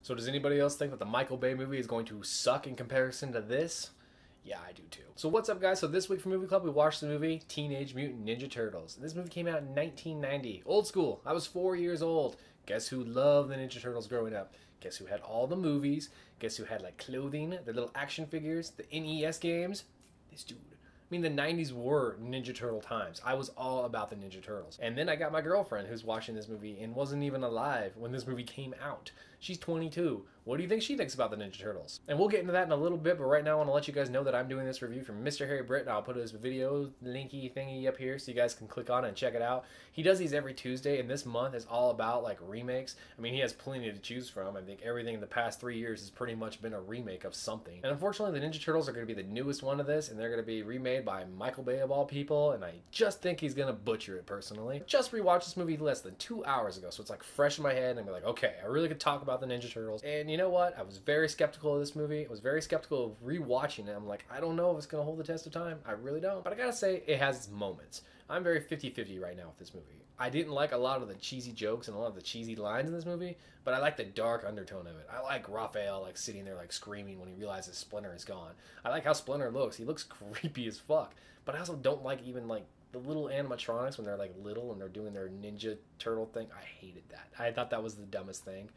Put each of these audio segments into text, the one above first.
So does anybody else think that the Michael Bay movie is going to suck in comparison to this? Yeah, I do too. So what's up, guys? So this week for Movie Club, we watched the movie Teenage Mutant Ninja Turtles. This movie came out in 1990. Old school. I was 4 years old. Guess who loved the Ninja Turtles growing up? Guess who had all the movies? Guess who had like clothing, the little action figures, the NES games? This dude. I mean, the 90s were Ninja Turtle times. I was all about the Ninja Turtles. And then I got my girlfriend who's watching this movie and wasn't even alive when this movie came out. She's 22. What do you think she thinks about the Ninja Turtles? And we'll get into that in a little bit, but right now I want to let you guys know that I'm doing this review from Mr. Harry Britt, and I'll put his video linky thingy up here so you guys can click on it and check it out. He does these every Tuesday, and this month is all about like remakes. I mean, he has plenty to choose from. I think everything in the past 3 years has pretty much been a remake of something. And unfortunately, the Ninja Turtles are going to be the newest one of this, and they're going to be remade by Michael Bay of all people, and I just think he's going to butcher it personally. Just rewatched this movie less than 2 hours ago, so it's like fresh in my head, and I'm like, okay, I really could talk about the Ninja Turtles. And you know what? I was very skeptical of this movie. I was very skeptical of rewatching it. I'm like, I don't know if it's going to hold the test of time. I really don't. But I gotta say, it has its moments. I'm very 50-50 right now with this movie. I didn't like a lot of the cheesy jokes and a lot of the cheesy lines in this movie, but I like the dark undertone of it. I like Raphael like sitting there like screaming when he realizes Splinter is gone. I like how Splinter looks. He looks creepy as fuck. But I also don't like even like the little animatronics when they're like little and they're doing their Ninja Turtle thing. I hated that. I thought that was the dumbest thing.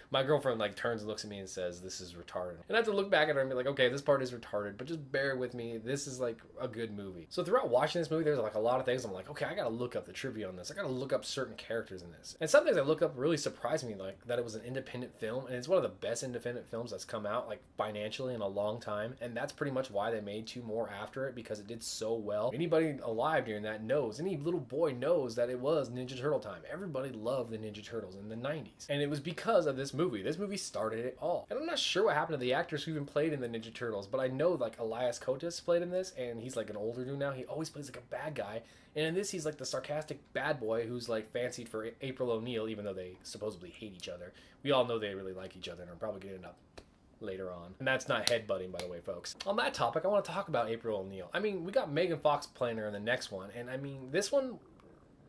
My girlfriend like turns and looks at me and says, "This is retarded." And I have to look back at her and be like, okay, this part is retarded, but just bear with me. This is like a good movie. So throughout watching this movie, there's like a lot of things I'm like, okay, I gotta look up the trivia on this. I gotta look up certain characters in this. And some things I look up really surprised me, like that it was an independent film, and it's one of the best independent films that's come out like financially in a long time. And that's pretty much why they made 2 more after it, because it did so well. Anybody alive during that knows, any little boy knows that it was Ninja Turtle time. Everybody loved the Ninja Turtles in the 90s. And it was because of this movie. This movie started it all. And I'm not sure what happened to the actors who even played in the Ninja Turtles, but I know like Elias Koteas played in this, and he's like an older dude now. He always plays like a bad guy. And in this, he's like the sarcastic bad boy who's like fancied for April O'Neil, even though they supposedly hate each other. We all know they really like each other and are probably getting up later on. And that's not headbutting, by the way, folks. On that topic, I want to talk about April O'Neil. I mean, we got Megan Fox playing her in the next one, and I mean, this one,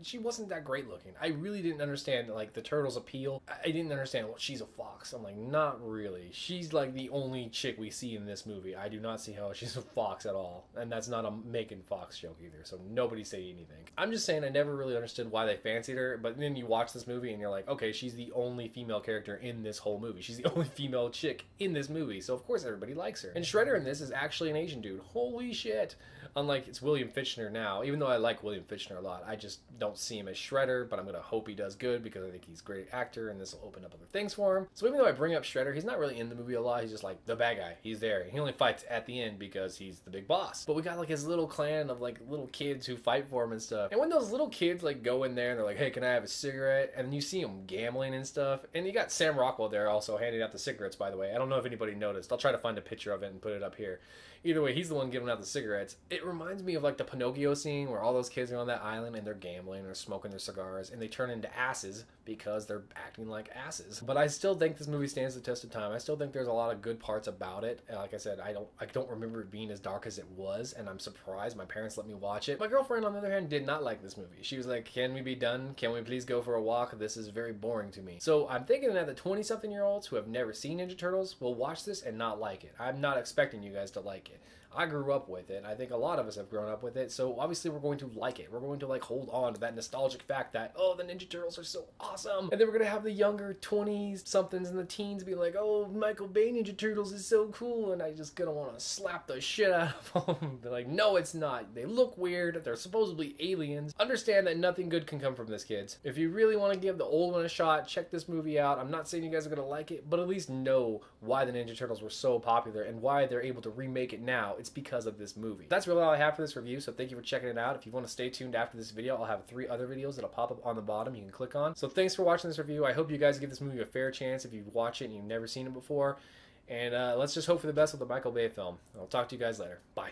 she wasn't that great looking. I really didn't understand like the Turtles' appeal. I didn't understand, well, she's a fox. I'm like, not really. She's like the only chick we see in this movie. I do not see how she's a fox at all. And that's not a Megan Fox joke either, so nobody say anything. I'm just saying I never really understood why they fancied her, but then you watch this movie and you're like, okay, she's the only female character in this whole movie. She's the only female chick in this movie, so of course everybody likes her. And Shredder in this is actually an Asian dude. Holy shit. Unlike it's William Fichtner now, even though I like William Fichtner a lot, I just don't see him as Shredder, but I'm gonna hope he does good because I think he's a great actor and this will open up other things for him. So even though I bring up Shredder, he's not really in the movie a lot. He's just like the bad guy. He's there. He only fights at the end because he's the big boss. But we got like his little clan of like little kids who fight for him and stuff. And when those little kids like go in there and they're like, hey, can I have a cigarette? And you see them gambling and stuff. And you got Sam Rockwell there also handing out the cigarettes, by the way. I don't know if anybody noticed. I'll try to find a picture of it and put it up here. Either way, he's the one giving out the cigarettes. It reminds me of like the Pinocchio scene where all those kids are on that island and they're gambling or smoking their cigars and they turn into asses because they're acting like asses. But I still think this movie stands the test of time. I still think there's a lot of good parts about it. And like I said, I don't remember it being as dark as it was, and I'm surprised my parents let me watch it. My girlfriend, on the other hand, did not like this movie. She was like, can we be done? Can we please go for a walk? This is very boring to me. So I'm thinking that the 20-something-year-olds who have never seen Ninja Turtles will watch this and not like it. I'm not expecting you guys to like it. I grew up with it. I think a lot of us have grown up with it, so obviously we're going to like it. We're going to like hold on to that nostalgic fact that, oh, the Ninja Turtles are so awesome. And then we're going to have the younger 20s-somethings and the teens be like, oh, Michael Bay Ninja Turtles is so cool, and I just gonna want to slap the shit out of them. They're like, no, it's not. They look weird. They're supposedly aliens. Understand that nothing good can come from this, kids. If you really want to give the old one a shot, check this movie out. I'm not saying you guys are going to like it, but at least know why the Ninja Turtles were so popular and why they're able to remake it now. It's because of this movie. That's really all I have for this review, so thank you for checking it out. If you want to stay tuned after this video, I'll have 3 other videos that'll pop up on the bottom you can click on. So thanks for watching this review. I hope you guys give this movie a fair chance if you watch it and you've never seen it before. And let's just hope for the best with the Michael Bay film. I'll talk to you guys later. Bye.